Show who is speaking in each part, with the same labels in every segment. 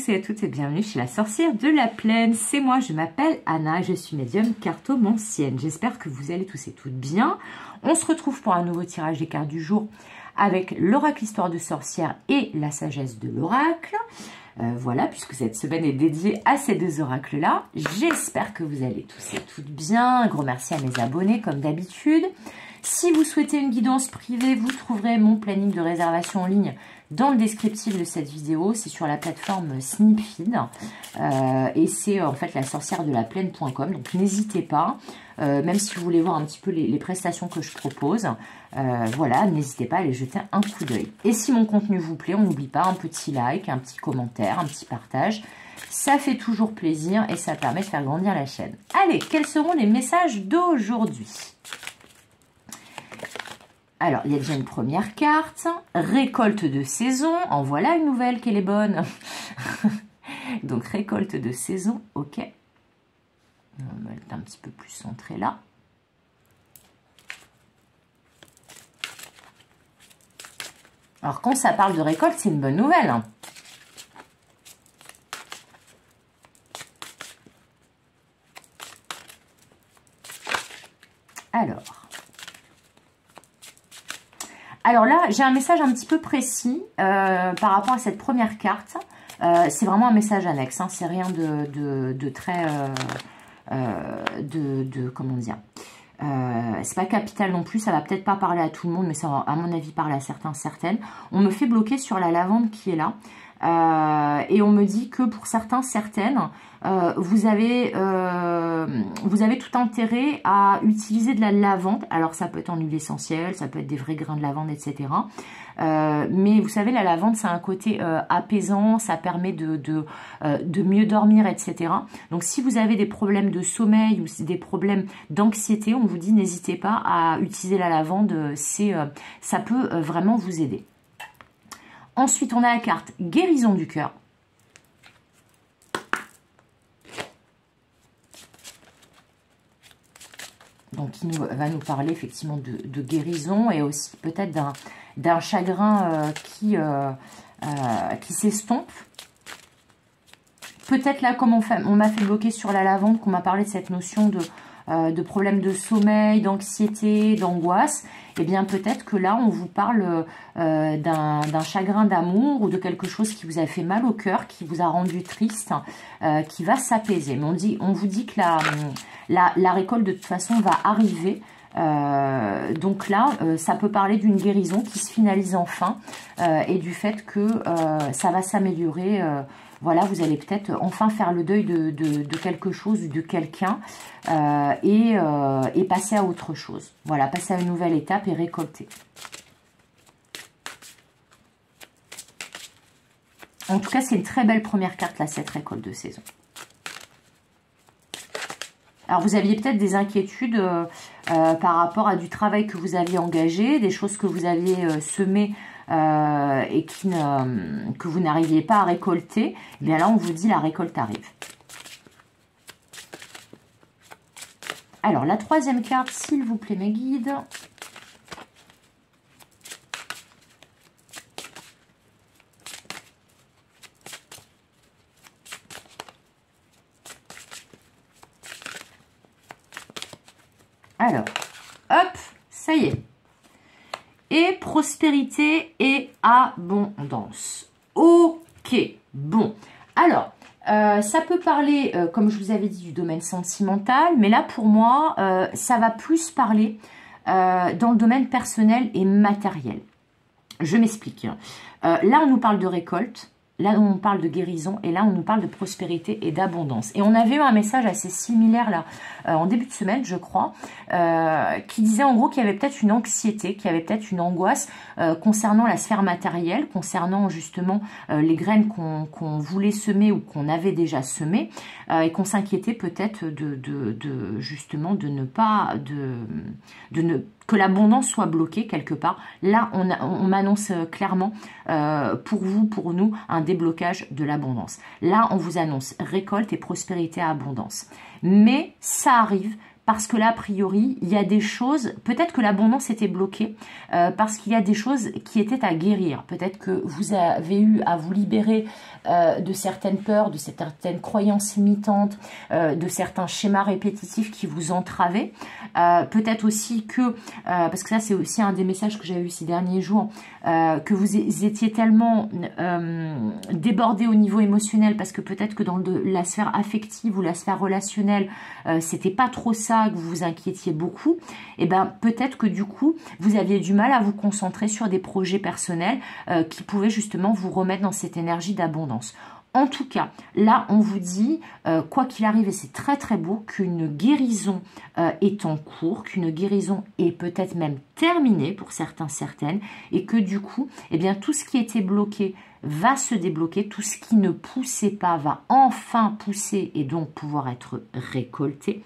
Speaker 1: tous et à toutes et bienvenue chez la sorcière de la plaine. C'est moi, je m'appelle Anna, je suis médium cartomancienne. J'espère que vous allez tous et toutes bien. On se retrouve pour un nouveau tirage des cartes du jour avec l'oracle histoire de sorcière et la sagesse de l'oracle. Voilà, puisque cette semaine est dédiée à ces deux oracles-là. J'espère que vous allez tous et toutes bien. Un gros merci à mes abonnés comme d'habitude. Si vous souhaitez une guidance privée, vous trouverez mon planning de réservation en ligne dans le descriptif de cette vidéo. C'est sur la plateforme Snipfeed et c'est en fait la sorcière de la plaine.com. Donc n'hésitez pas, même si vous voulez voir un petit peu les prestations que je propose, voilà, n'hésitez pas à aller jeter un coup d'œil. Et si mon contenu vous plaît, on n'oublie pas un petit like, un petit commentaire, un petit partage. Ça fait toujours plaisir et ça permet de faire grandir la chaîne. Allez, quels seront les messages d'aujourd'hui ? Alors, il y a déjà une première carte. Récolte de saison. En voilà une nouvelle qu'elle est bonne. Donc, récolte de saison. Ok. On va être un petit peu plus centré là. Alors, quand ça parle de récolte, c'est une bonne nouvelle. Alors là, j'ai un message un petit peu précis par rapport à cette première carte. C'est vraiment un message annexe, hein, c'est rien de très... comment dire, c'est pas capital non plus, ça va peut-être pas parler à tout le monde, mais ça va à mon avis parler à certains, certaines. On me fait bloquer sur la lavande qui est là. Et on me dit que pour certains, certaines, vous avez tout intérêt à utiliser de la lavande. Alors ça peut être en huile essentielle, ça peut être des vrais grains de lavande, etc. Mais vous savez, la lavande, c'est un côté apaisant, ça permet de mieux dormir, etc. Donc si vous avez des problèmes de sommeil ou des problèmes d'anxiété, on vous dit n'hésitez pas à utiliser la lavande, ça peut vraiment vous aider. Ensuite, on a la carte guérison du cœur. Donc, qui va nous parler effectivement de guérison et aussi peut-être d'un chagrin qui s'estompe. Peut-être là, comme on m'a fait bloquer sur la lavande, qu'on m'a parlé de cette notion de problèmes de sommeil, d'anxiété, d'angoisse, eh bien peut-être que là on vous parle d'un chagrin d'amour ou de quelque chose qui vous a fait mal au cœur, qui vous a rendu triste, qui va s'apaiser. Mais on vous dit que la récolte de toute façon va arriver. Donc là, ça peut parler d'une guérison qui se finalise enfin et du fait que ça va s'améliorer. Voilà, vous allez peut-être enfin faire le deuil de quelque chose ou de quelqu'un et passer à autre chose. Voilà, passer à une nouvelle étape et récolter. En tout cas, c'est une très belle première carte, là, cette récolte de saison. Alors, vous aviez peut-être des inquiétudes par rapport à du travail que vous aviez engagé, des choses que vous aviez semées et que vous n'arriviez pas à récolter. Et bien là, on vous dit la récolte arrive. Alors, la troisième carte, s'il vous plaît, mes guides. Alors, hop, ça y est. Et prospérité et abondance. Ok, bon. Alors, ça peut parler, comme je vous avais dit, du domaine sentimental, mais là, pour moi, ça va plus parler dans le domaine personnel et matériel. Je m'explique. Là, on nous parle de récolte. Là, on nous parle de guérison et là, on nous parle de prospérité et d'abondance. Et on avait eu un message assez similaire là, en début de semaine, je crois, qui disait en gros qu'il y avait peut-être une anxiété, qu'il y avait peut-être une angoisse concernant la sphère matérielle, concernant justement les graines qu'on voulait semer ou qu'on avait déjà semées et qu'on s'inquiétait peut-être justement de ne pas, que l'abondance soit bloquée quelque part. Là, on m'annonce clairement pour vous, pour nous, un déblocage de l'abondance. Là, on vous annonce récolte et prospérité à abondance. Mais ça arrive parce que là, a priori, il y a des choses, peut-être que l'abondance était bloquée, parce qu'il y a des choses qui étaient à guérir. Peut-être que vous avez eu à vous libérer de certaines peurs, de certaines croyances limitantes, de certains schémas répétitifs qui vous entravaient. Peut-être aussi que, parce que ça c'est aussi un des messages que j'ai eu ces derniers jours, que vous étiez tellement débordé au niveau émotionnel, parce que peut-être que dans la sphère affective ou la sphère relationnelle, c'était pas trop ça, que vous vous inquiétiez beaucoup, et ben peut-être que du coup, vous aviez du mal à vous concentrer sur des projets personnels qui pouvaient justement vous remettre dans cette énergie d'abondance. En tout cas, là, on vous dit, quoi qu'il arrive, et c'est très très beau, qu'une guérison est en cours, qu'une guérison est peut-être même terminée pour certains, certaines, et que du coup, eh bien, tout ce qui était bloqué va se débloquer, tout ce qui ne poussait pas va enfin pousser et donc pouvoir être récolté.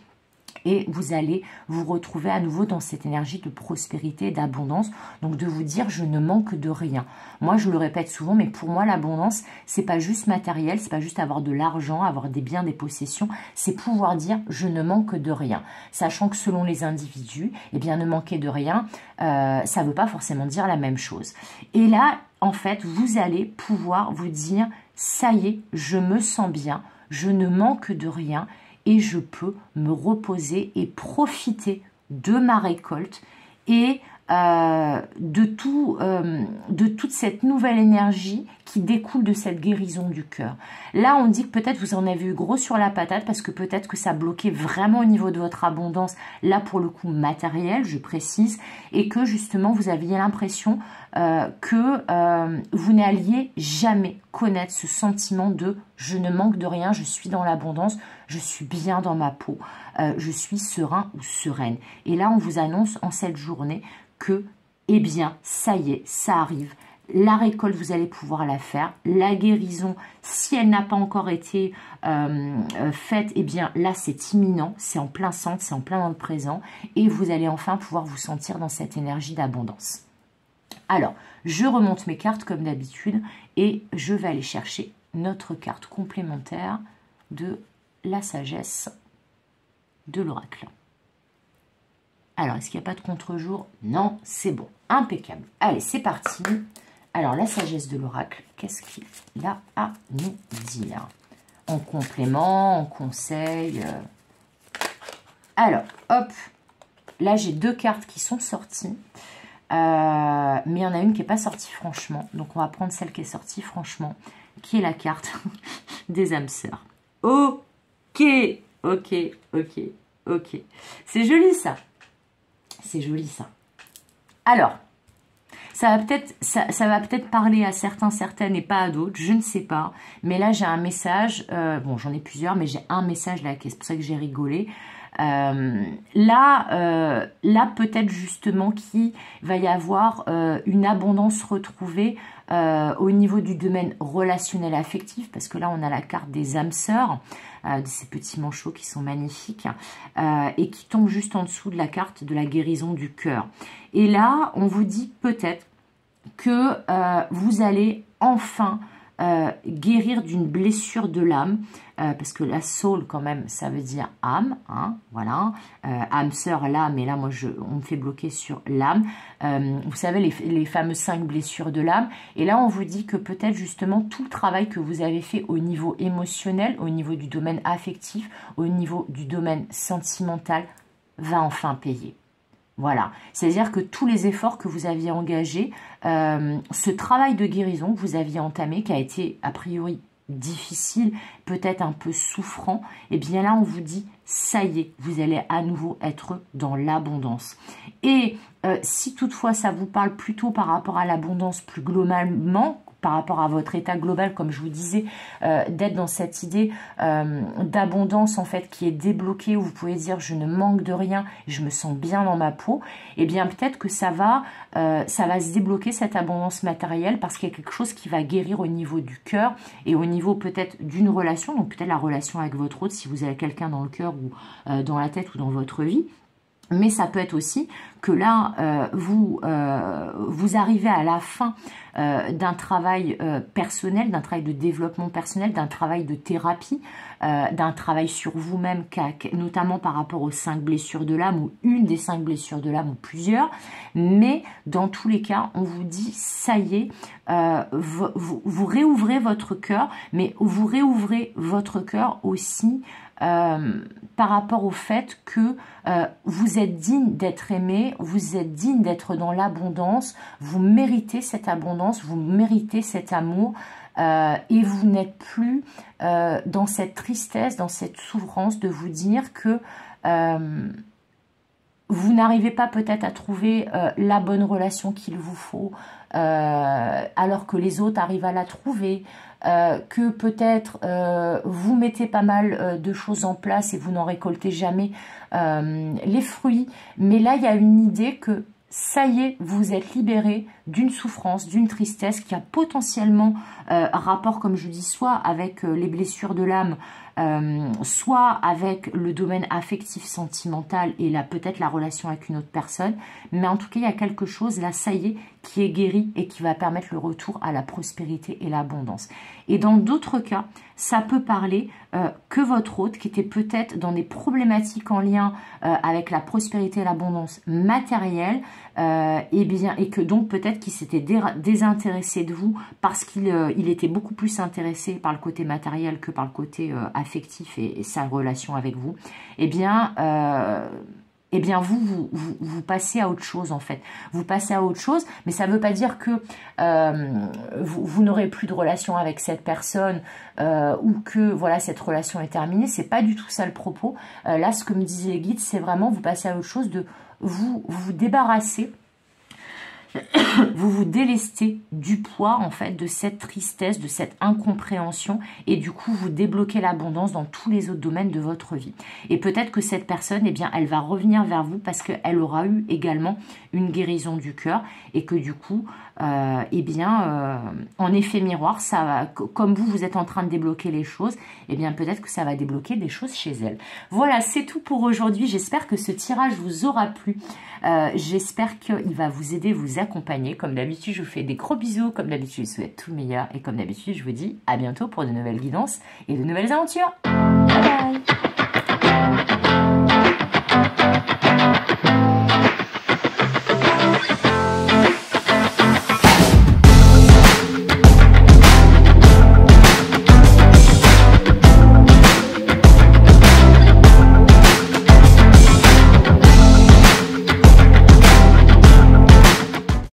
Speaker 1: Et vous allez vous retrouver à nouveau dans cette énergie de prospérité, d'abondance. Donc de vous dire, je ne manque de rien. Moi, je le répète souvent, mais pour moi, l'abondance, c'est pas juste matériel, c'est pas juste avoir de l'argent, avoir des biens, des possessions. C'est pouvoir dire, je ne manque de rien. Sachant que selon les individus, eh bien, ne manquer de rien, ça ne veut pas forcément dire la même chose. Et là, en fait, vous allez pouvoir vous dire, ça y est, je me sens bien, je ne manque de rien. Et je peux me reposer et profiter de ma récolte et de toute cette nouvelle énergie qui découle de cette guérison du cœur. Là, on dit que peut-être vous en avez eu gros sur la patate parce que peut-être que ça bloquait vraiment au niveau de votre abondance, là pour le coup matériel, je précise, et que justement vous aviez l'impression que vous n'alliez jamais connaître ce sentiment de « je ne manque de rien, je suis dans l'abondance, je suis bien dans ma peau, je suis serein ou sereine ». Et là, on vous annonce en cette journée que, eh bien, ça y est, ça arrive. La récolte, vous allez pouvoir la faire. La guérison, si elle n'a pas encore été faite, eh bien là, c'est imminent. C'est en plein centre, c'est en plein dans le présent. Et vous allez enfin pouvoir vous sentir dans cette énergie d'abondance. Alors, je remonte mes cartes comme d'habitude et je vais aller chercher notre carte complémentaire de la sagesse de l'oracle. Alors, est-ce qu'il n'y a pas de contre-jour? Non, c'est bon. Impeccable. Allez, c'est parti. Alors, la sagesse de l'oracle, qu'est-ce qu'il a à nous dire? En complément, en conseil. Alors, hop. Là, j'ai deux cartes qui sont sorties. Mais il y en a une qui n'est pas sortie franchement. Donc, on va prendre celle qui est sortie franchement, qui est la carte des âmes sœurs. Ok, ok, ok, ok. C'est joli, ça. C'est joli, ça. Alors, ça va peut-être parler à certains, certaines et pas à d'autres, je ne sais pas. Mais là, j'ai un message, bon, j'en ai plusieurs, mais j'ai un message là, c'est pour ça que j'ai rigolé. Là peut-être justement qu'il va y avoir une abondance retrouvée au niveau du domaine relationnel affectif, parce que là, on a la carte des âmes sœurs, de ces petits manchots qui sont magnifiques, et qui tombent juste en dessous de la carte de la guérison du cœur. Et là, on vous dit peut-être que vous allez enfin guérir d'une blessure de l'âme, parce que la soul quand même ça veut dire âme, hein, voilà, âme sœur, l'âme, et là moi on me fait bloquer sur l'âme, vous savez les fameuses 5 blessures de l'âme, et là on vous dit que peut-être justement tout le travail que vous avez fait au niveau émotionnel, au niveau du domaine affectif, au niveau du domaine sentimental va enfin payer. Voilà, c'est-à-dire que tous les efforts que vous aviez engagés, ce travail de guérison que vous aviez entamé, qui a été a priori difficile, peut-être un peu souffrant, et bien là on vous dit, ça y est, vous allez à nouveau être dans l'abondance. Et si toutefois ça vous parle plutôt par rapport à l'abondance plus globalement, par rapport à votre état global, comme je vous disais, d'être dans cette idée d'abondance en fait qui est débloquée, où vous pouvez dire je ne manque de rien, je me sens bien dans ma peau, et bien peut-être que ça va se débloquer cette abondance matérielle, parce qu'il y a quelque chose qui va guérir au niveau du cœur et au niveau peut-être d'une relation, donc peut-être la relation avec votre autre, si vous avez quelqu'un dans le cœur ou dans la tête ou dans votre vie. Mais ça peut être aussi que là, vous arrivez à la fin d'un travail personnel, d'un travail de développement personnel, d'un travail de thérapie, d'un travail sur vous-même, notamment par rapport aux 5 blessures de l'âme, ou une des 5 blessures de l'âme, ou plusieurs. Mais dans tous les cas, on vous dit, ça y est, vous réouvrez votre cœur, mais vous réouvrez votre cœur aussi par rapport au fait que vous êtes digne d'être aimé, vous êtes digne d'être dans l'abondance, vous méritez cette abondance, vous méritez cet amour, et vous n'êtes plus dans cette tristesse, dans cette souffrance de vous dire que vous n'arrivez pas peut-être à trouver la bonne relation qu'il vous faut, alors que les autres arrivent à la trouver, que peut-être vous mettez pas mal de choses en place et vous n'en récoltez jamais les fruits. Mais là, il y a une idée que ça y est, vous êtes libéré d'une souffrance, d'une tristesse qui a potentiellement rapport, comme je dis, soit avec les blessures de l'âme, soit avec le domaine affectif, sentimental et là peut-être la relation avec une autre personne. Mais en tout cas, il y a quelque chose là, ça y est, qui est guéri et qui va permettre le retour à la prospérité et l'abondance. Et dans d'autres cas, ça peut parler que votre hôte, qui était peut-être dans des problématiques en lien avec la prospérité et l'abondance matérielle, et que donc peut-être qu'il s'était désintéressé de vous parce qu'il était beaucoup plus intéressé par le côté matériel que par le côté affectif et sa relation avec vous. Eh bien vous passez à autre chose en fait. Vous passez à autre chose, mais ça ne veut pas dire que vous n'aurez plus de relation avec cette personne ou que voilà, cette relation est terminée. C'est pas du tout ça le propos. Là, ce que me disaient les guides, c'est vraiment vous passez à autre chose, de vous débarrasser. Vous vous délestez du poids en fait de cette tristesse, de cette incompréhension, et du coup vous débloquez l'abondance dans tous les autres domaines de votre vie. Et peut-être que cette personne, eh bien, elle va revenir vers vous parce qu'elle aura eu également une guérison du cœur et que du coup, eh bien, en effet miroir, ça va, comme vous êtes en train de débloquer les choses, eh bien peut-être que ça va débloquer des choses chez elle. Voilà, c'est tout pour aujourd'hui. J'espère que ce tirage vous aura plu. J'espère qu'il va vous aider, vous accompagner. Comme d'habitude, je vous fais des gros bisous. Comme d'habitude, je vous souhaite tout le meilleur. Et comme d'habitude, je vous dis à bientôt pour de nouvelles guidances et de nouvelles aventures. Bye bye.